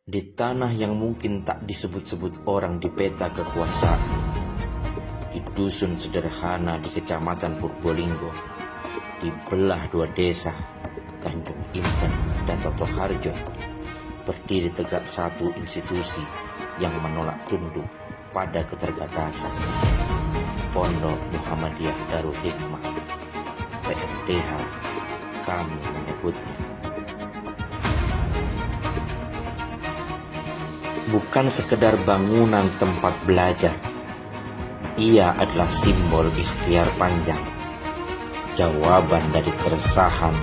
Di tanah yang mungkin tak disebut-sebut orang di peta kekuasaan, di dusun sederhana di Kecamatan Purbolinggo, dibelah dua desa, Tanjung Inten dan Toto Harjo, berdiri tegak satu institusi yang menolak tunduk pada keterbatasan. Pondok Muhammadiyah Darul Hikmah, PMDH kami menyebutnya. Bukan sekedar bangunan tempat belajar, ia adalah simbol ikhtiar panjang, jawaban dari keresahan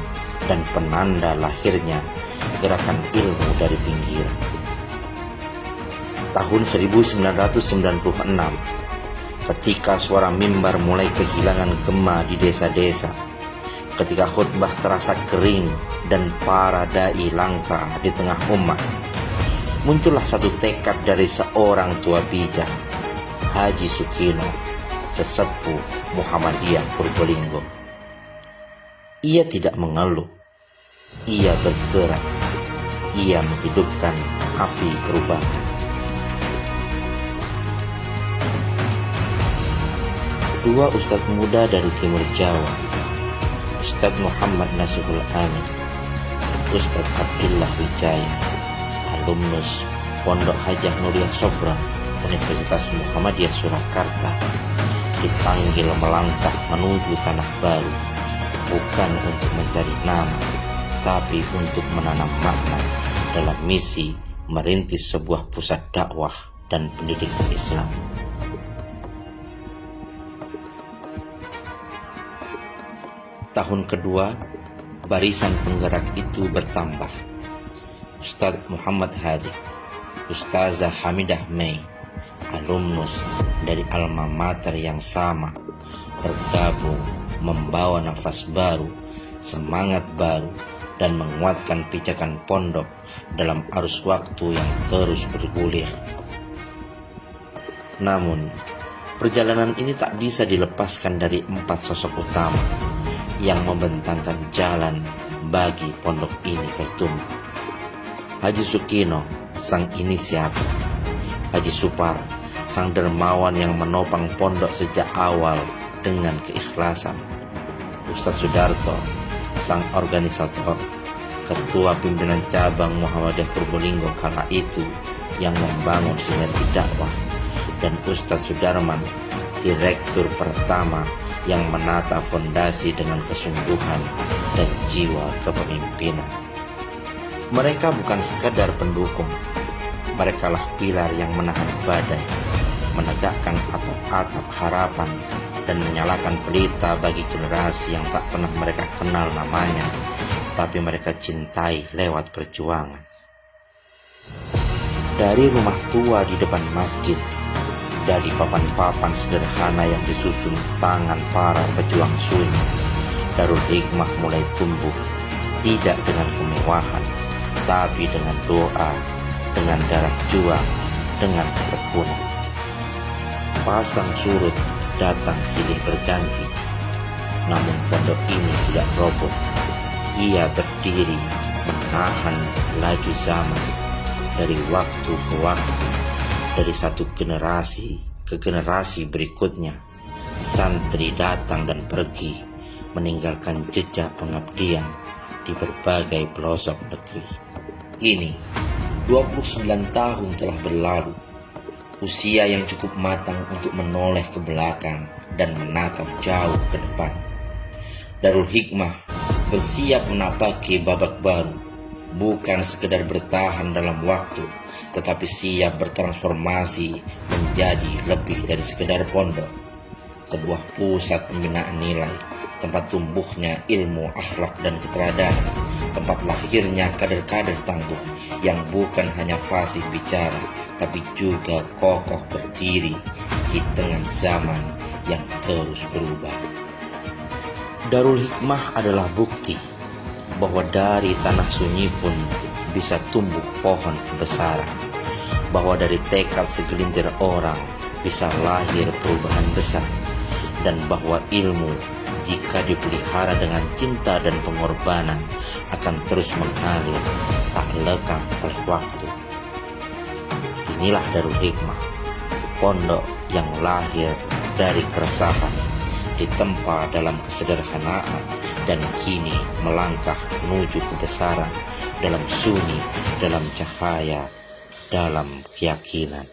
dan penanda lahirnya gerakan ilmu dari pinggiran. Tahun 1996, ketika suara mimbar mulai kehilangan gema di desa-desa, ketika khutbah terasa kering dan para dai langka di tengah umat, muncullah satu tekad dari seorang tua bijak, Haji Sukino, sesepuh Muhammadiyah Purbolinggo. Ia tidak mengeluh, ia bergerak, ia menghidupkan api perubahan. Dua ustadz muda dari Timur Jawa, Ustadz Muhammad Nasihul Amin dan Ustadz Abdullah Wijaya, alumnus Pondok Hajah Nuriyah Sobron Universitas Muhammadiyah Surakarta, dipanggil melangkah menuju tanah baru, bukan untuk mencari nama, tapi untuk menanam makna dalam misi merintis sebuah pusat dakwah dan pendidikan Islam. Tahun kedua, barisan penggerak itu bertambah. Ustadz Muhammad Hadi, Ustazah Hamidah Mei, alumnus dari alma mater yang sama, bergabung membawa nafas baru, semangat baru, dan menguatkan pijakan pondok dalam arus waktu yang terus bergulir. Namun, perjalanan ini tak bisa dilepaskan dari empat sosok utama yang membentangkan jalan bagi pondok ini bertumbuh. Haji Sukino, sang inisiator. Haji Supar, sang dermawan yang menopang pondok sejak awal dengan keikhlasan. Ustadz Sudarto, sang organisator, ketua pimpinan cabang Muhammadiyah Purbolinggo kala itu yang membangun sinergi dakwah, dan Ustadz Sudarman, direktur pertama yang menata fondasi dengan kesungguhan dan jiwa kepemimpinan. Mereka bukan sekadar pendukung, merekalah pilar yang menahan badai, menegakkan atap-atap harapan, dan menyalakan pelita bagi generasi yang tak pernah mereka kenal namanya, tapi mereka cintai lewat perjuangan. Dari rumah tua di depan masjid, dari papan-papan sederhana yang disusun tangan para pejuang sunyi, Darul Hikmah mulai tumbuh, tidak dengan kemewahan, tapi dengan doa, dengan darah juang, dengan ketekunan. Pasang surut datang silih berganti, namun pondok ini tidak roboh. Ia berdiri menahan laju zaman dari waktu ke waktu, dari satu generasi ke generasi berikutnya. Santri datang dan pergi, meninggalkan jejak pengabdian di berbagai pelosok negeri. Kini 29 tahun telah berlalu, usia yang cukup matang untuk menoleh ke belakang dan menatap jauh ke depan. Darul Hikmah bersiap menapaki babak baru, bukan sekedar bertahan dalam waktu, tetapi siap bertransformasi menjadi lebih dari sekedar pondok. Sebuah pusat pembinaan nilai, tempat tumbuhnya ilmu, akhlak, dan keteladanan, tempat lahirnya kader-kader tangguh yang bukan hanya fasih bicara, tapi juga kokoh berdiri di tengah zaman yang terus berubah. Darul Hikmah adalah bukti bahwa dari tanah sunyi pun bisa tumbuh pohon kebesaran, bahwa dari tekad segelintir orang bisa lahir perubahan besar, dan bahwa ilmu jika dipelihara dengan cinta dan pengorbanan akan terus mengalir tak lekang oleh waktu. Inilah Darul Hikmah, pondok yang lahir dari keresahan, ditempa dalam kesederhanaan, dan kini melangkah menuju kebesaran, dalam sunyi, dalam cahaya, dalam keyakinan.